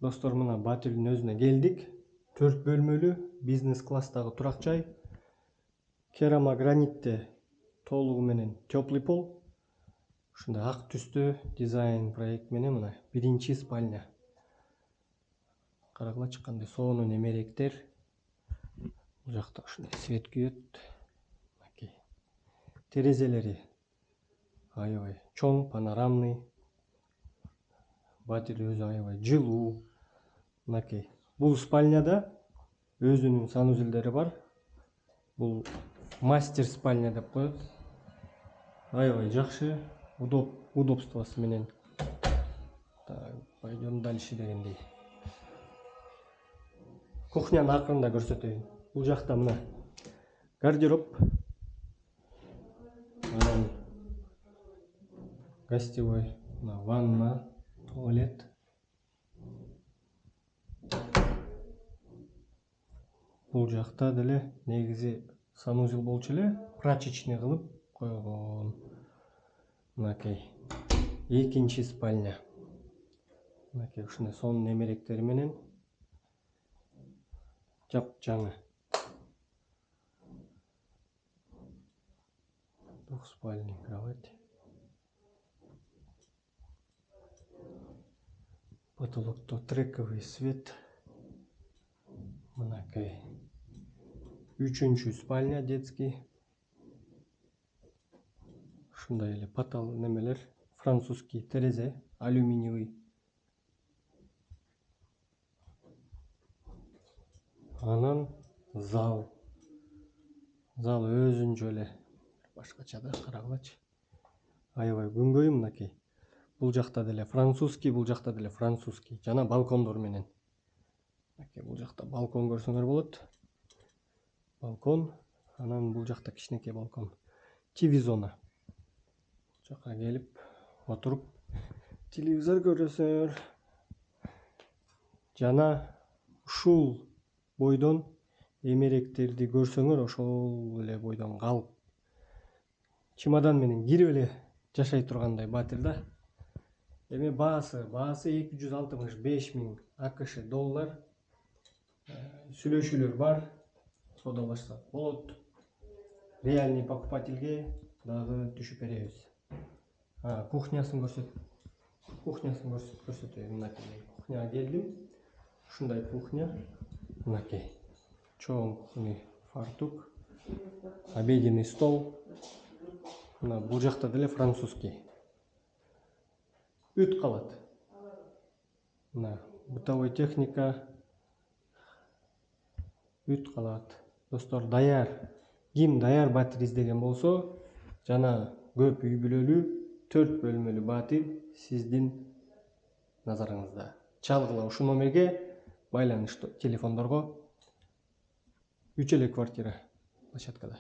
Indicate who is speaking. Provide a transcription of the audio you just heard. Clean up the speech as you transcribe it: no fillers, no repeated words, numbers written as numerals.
Speaker 1: Достор, мына Батирдин өзүнө келдик. 4 бөлмөлүү бизнес класстагы турак жай. Керамогранитте толугу менен теплый пол. Ушундай ак түстө дизайн проект менен мына биринчи спальня. Карагылачы кандай сонун немеректер. Бул жакта ушундай свет күйөт. Терезелери аябай чоң, панорамный. Батир өзү аябай жылуу. Мынакей. Бул спальняда өзүнүн санузелдери бар. Бул мастер спальня деп коет. Аябай жакшы, удобствосы менен. Так, пойдем дальше дегендей. Кухняны акырында көрсөтөйүн. Бул жакта мына гардероб. Анан гостевой, мына ванна, туалет. Бул жакта деле негизи санузел болчу эле, прачечный кылып койгон. Мынакей. Экинчи спальня. Мынакей ушундай сонун немеректери менен. Жап-жаңы. Двухспальный кровать. Потолокто трековый свет. Мынакей. Үчүнчү спальня детский. Ушундай эле патал немелер, французский терезе, алюминиевый. Анан зал. Зал өзүнчө эле башкача да, карагылачы. Аябай күнгөй мынакей. Бул жакта деле французский, бул жакта деле французский. Жана балкондор менен. Мынакей бул жакта балкон көрсөңөр болот. Балкон. Анан бул жакта кичинекей балкон. ТВ зона. Жака келип отуруп телевизор көрөсүңөр. Жана ушул бойдон эмеректерди көрсөңөр, ошол эле бойдон калып чемодан менен кирип эле жашай тургандай Батир да. Эми баасы 265 000 АКШ доллар. Сүйлөшүүлөр бар. Саудалашсак болот. Реальный покупательге дагы түшүп беребиз. Кухнясын көрсөтөйүн. Мынакей. Кухняга келдим. Ушундай кухня. Мынакей. Чоң кухня, фартук, обеденный стол. Мына бул жакта деле французский. Үт калат. Мына бытовой техника. Үт калат. Достор, даяр. Ким даяр Батир издеген болсо, жана көп үй бүлөлүү 4 бөлмөлүү Батир сиздин назарыңызда. Чалгыла ушул номерге, байланыштуу телефондорго. 3 эле квартира площадкада.